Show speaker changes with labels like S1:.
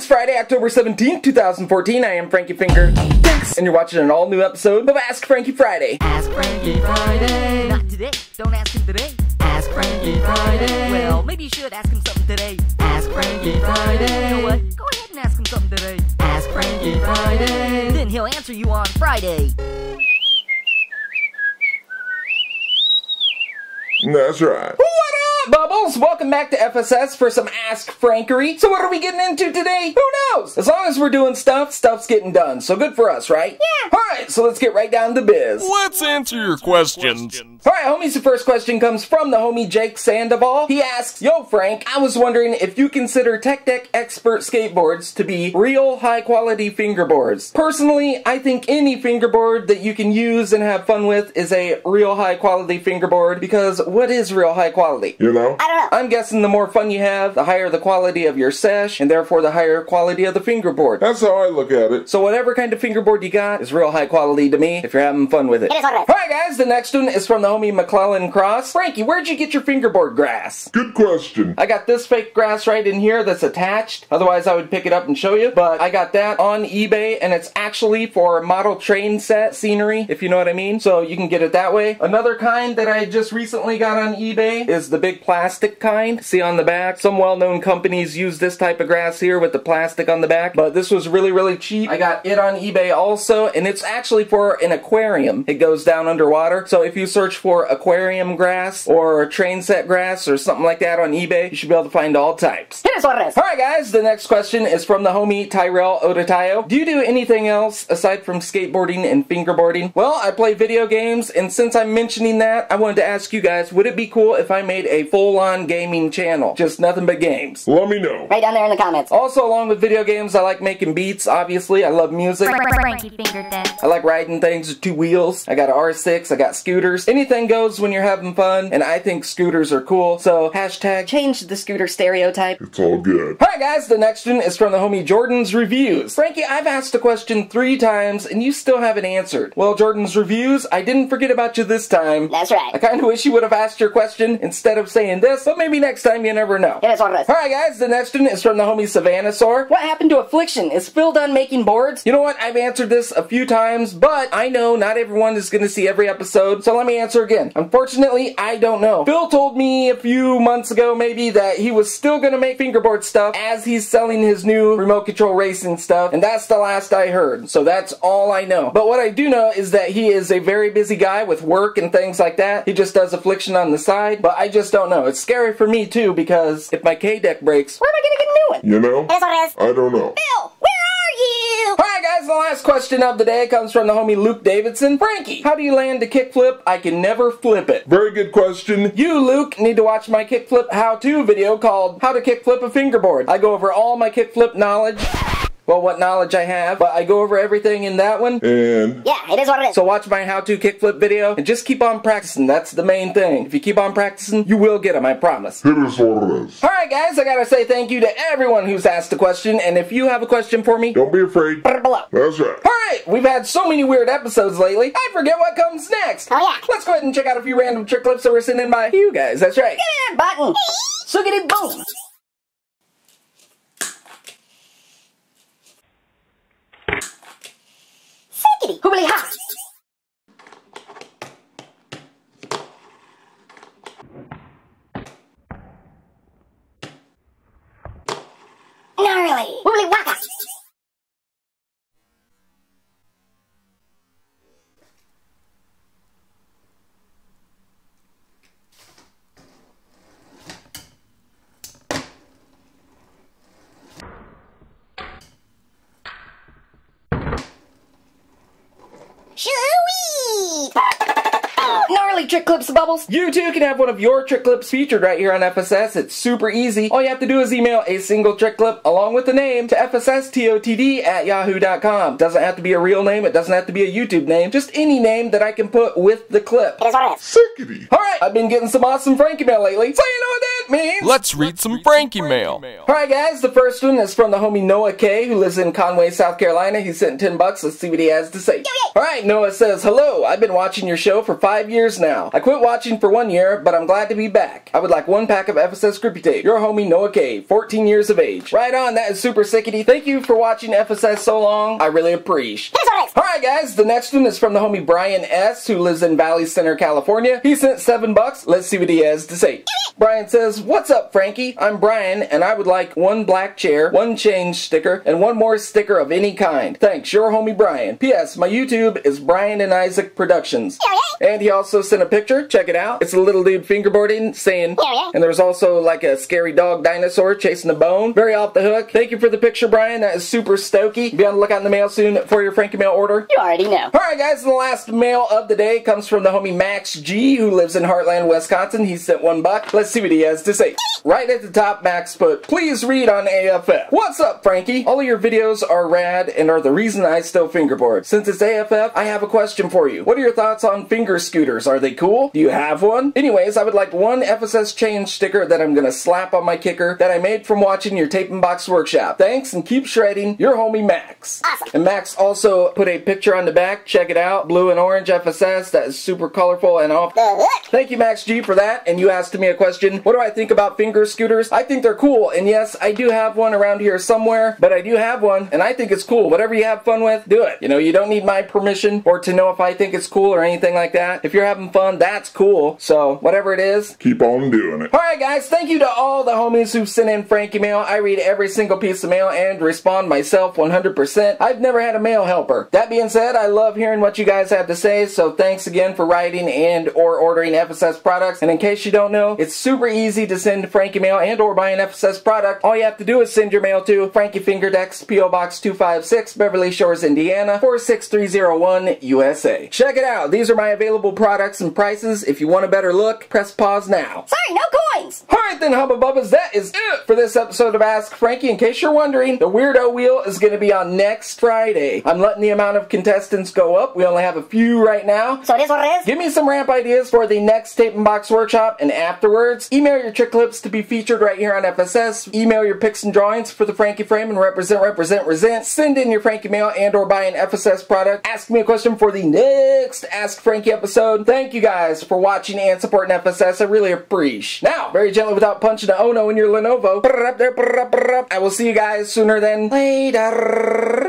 S1: Friday, October 17th, 2014. I am Frankie FingerSkateSelective, and you're watching an all-new episode of Ask Frankie Friday.
S2: Ask Frankie Friday. Not today. Don't ask him today. Ask Frankie Friday. Well, maybe you should ask him something today. Ask Frankie Friday. You know what? Go ahead and ask him something today. Ask Frankie Friday. Then he'll answer you on Friday.
S3: That's right.
S1: What up, Bubbles? Welcome back to FSS for some Ask Frankery. So what are we getting into today? Who knows? As long as we're doing stuff, stuff's getting done. So good for us, right? Yeah. Alright, so let's get right down to biz.
S3: Let's answer your questions.
S1: Alright, homies, the first question comes from the homie Jake Sandoval. He asks, Yo, Frank, I was wondering if you consider Tech Deck Expert skateboards to be real high-quality fingerboards. Personally, I think any fingerboard that you can use and have fun with is a real high-quality fingerboard, because what is real high quality?
S3: You know?
S2: I don't know.
S1: I'm guessing the more fun you have, the higher the quality of your sesh, and therefore the higher quality of the fingerboard.
S3: That's how I look at it.
S1: So whatever kind of fingerboard you got is real high quality to me if you're having fun with it.
S2: It is what it is.
S1: Alright guys, the next one is from the homie McClellan Cross. Frankie, where'd you get your fingerboard grass?
S3: Good question.
S1: I got this fake grass right in here that's attached. Otherwise I would pick it up and show you. But I got that on eBay, and it's actually for model train set scenery, if you know what I mean. So you can get it that way. Another kind that I just recently got on eBay is the big plastic kind. See on the back? Some well-known companies use this type of grass here with the plastic on the back. But this was really, really cheap. I got it on eBay also, and it's actually for an aquarium. It goes down underwater. So if you search for aquarium grass or train set grass or something like that on eBay, you should be able to find all types.
S2: It is what it is.
S1: Alright guys, the next question is from the homie Tyrell Odotayo. Do you do anything else aside from skateboarding and fingerboarding? Well, I play video games, and since I'm mentioning that, I wanted to ask you guys, would it be cool if I made a full-on gaming channel? Just nothing but games.
S3: Let me know.
S2: Right down there in the comments.
S1: Also, along with video games, I like making beats, obviously. I love music.
S4: Frankie FingerSkateSelective.
S1: I like riding things with two wheels. I got an R6, I got scooters. Anything goes when you're having fun, and I think scooters are cool. So, hashtag change the scooter stereotype.
S3: It's all good.
S1: Alright guys, the next one is from the homie Jordan's Reviews. Frankie, I've asked a question 3 times, and you still haven't answered. Well, Jordan's Reviews, I didn't forget about you this time.
S2: That's right.
S1: I kinda wish you would have asked your question instead of saying this, but maybe next time, you never know.
S2: It is what it is.
S1: Alright guys, the next one is from the homie Savannahsaur. What happened to Aphlikshun? Is Phil done making boards? You know what, I've answered this a few times, but I know not everyone is gonna see every episode, so let me answer again. Unfortunately, I don't know. Phil told me a few months ago maybe that he was still gonna make fingerboard stuff as he's selling his new remote control racing stuff, and that's the last I heard, so that's all I know. But what I do know is that he is a very busy guy with work and things like that. He just does Aphlikshun on the side, but I just don't know. It's scary for me too, because if my K-deck breaks, where am I gonna get a new one?
S3: You know?
S2: It is what it is.
S3: I don't know.
S2: Bill, where are you?
S1: Alright guys, the last question of the day comes from the homie Luke Davidson. Frankie, how do you land a kickflip? I can never flip it.
S3: Very good question.
S1: You, Luke, need to watch my kickflip how-to video called How to Kickflip a Fingerboard. I go over all my kickflip knowledge. Well, what knowledge I have, but I go over everything in that one.
S3: And
S2: Yeah, it is what it is.
S1: So watch my how-to kickflip video and just keep on practicing. That's the main thing. If you keep on practicing, you will get them, I promise.
S3: it is what it is.
S1: Alright guys, I gotta say thank you to everyone who's asked a question, and if you have a question for me,
S3: Don't be afraid.
S2: Put it below.
S3: That's right.
S1: alright, we've had so many weird episodes lately, I forget what comes next.
S2: Oh, yeah.
S1: Let's go ahead and check out a few random trick clips that were sent in by you guys, that's right.
S2: Get in, button. Sookity boom. Sickity. Hoobly ha. Gnarly. Hoobly waka. Sweet.
S1: Gnarly trick clips, Bubbles. You too can have one of your trick clips featured right here on FSS. It's super easy. All you have to do is email a single trick clip along with the name to fsstotd@yahoo.com. Doesn't have to be a real name. It doesn't have to be a YouTube name. Just any name that I can put with the clip.
S2: It is what it is.
S3: Sickity.
S1: Alright, I've been getting some awesome Frankie mail lately, so you know what then? it means
S4: Let's read some Frankie mail.
S1: Alright guys, the first one is from the homie Noah K, who lives in Conway, South Carolina. He sent $10. Let's see what he has to say. Alright, Noah says, hello, I've been watching your show for 5 years now. I quit watching for 1 year, but I'm glad to be back. I would like 1 pack of FSS Grippy Tape. Your homie Noah K, 14 years of age. Right on, that is super sickety. Thank you for watching FSS so long. I really appreciate. Alright guys, the next one is from the homie Brian S, who lives in Valley Center, California. He sent $7. Let's see what he has to say. Brian says, what's up, Frankie? I'm Brian, and I would like 1 black chair, 1 change sticker, and 1 more sticker of any kind. Thanks, your homie Brian. P.S. My YouTube is Brian and Isaac Productions. And he also sent a picture. Check it out. It's a little dude fingerboarding, saying, and there's also like a scary dog dinosaur chasing a bone. Very off the hook. Thank you for the picture, Brian. That is super stokey. Be on the lookout in the mail soon for your Frankie mail order.
S5: You already know.
S1: Alright guys, the last mail of the day comes from the homie Max G, who lives in Heartland, Wisconsin. He sent $1. Let's see what he has to say. Right at the top, Max put, please read on AFF. What's up, Frankie? All of your videos are rad and are the reason I still fingerboard. Since it's AFF, I have a question for you. What are your thoughts on finger scooters? Are they cool? Do you have one? Anyways, I would like 1 FSS change sticker that I'm gonna slap on my kicker that I made from watching your Tape and Box workshop. Thanks and keep shredding. Your homie Max.
S5: Awesome.
S1: And Max also put a picture on the back. Check it out. Blue and orange FSS. That is super colorful and off. Thank you, Max G, for that. And you asked me a question. What do I think about finger scooters? I think they're cool. And yes, I do have one around here somewhere, but I do have one and I think it's cool. Whatever you have fun with, do it. You know, you don't need my permission or to know if I think it's cool or anything like that. If you're having fun, that's cool. So whatever it is,
S3: Keep on doing it.
S1: alright guys, thank you to all the homies who sent in Frankie mail. I read every single piece of mail and respond myself 100%. I've never had a mail helper. That being said, I love hearing what you guys have to say, so thanks again for writing and or ordering FSS products. And in case you don't know, it's super easy to send Frankie mail and or buy an FSS product. All you have to do is send your mail to Frankie Fingerdex, P.O. Box 256, Beverly Shores, Indiana, 46301, USA. Check it out. These are my available products and prices. If you want a better look, press pause now.
S5: Sorry, no coins.
S1: Alright then, Hubba Bubbas, that is it for this episode of Ask Frankie. In case you're wondering, the Weirdo Wheel is going to be on next Friday. I'm letting the amount of contestants go up. We only have a few right now.
S5: So it is what it is.
S1: Give me some ramp ideas for the next Tape and Box workshop, and afterwards, email your trick clips to be featured right here on FSS. Email your pics and drawings for the Frankie frame and represent. Send in your Frankie mail and or buy an FSS product. Ask me a question for the next Ask Frankie episode. Thank you guys for watching and supporting FSS. I really appreciate. Now, very gently without punching a oh-no in your Lenovo, I will see you guys sooner than later.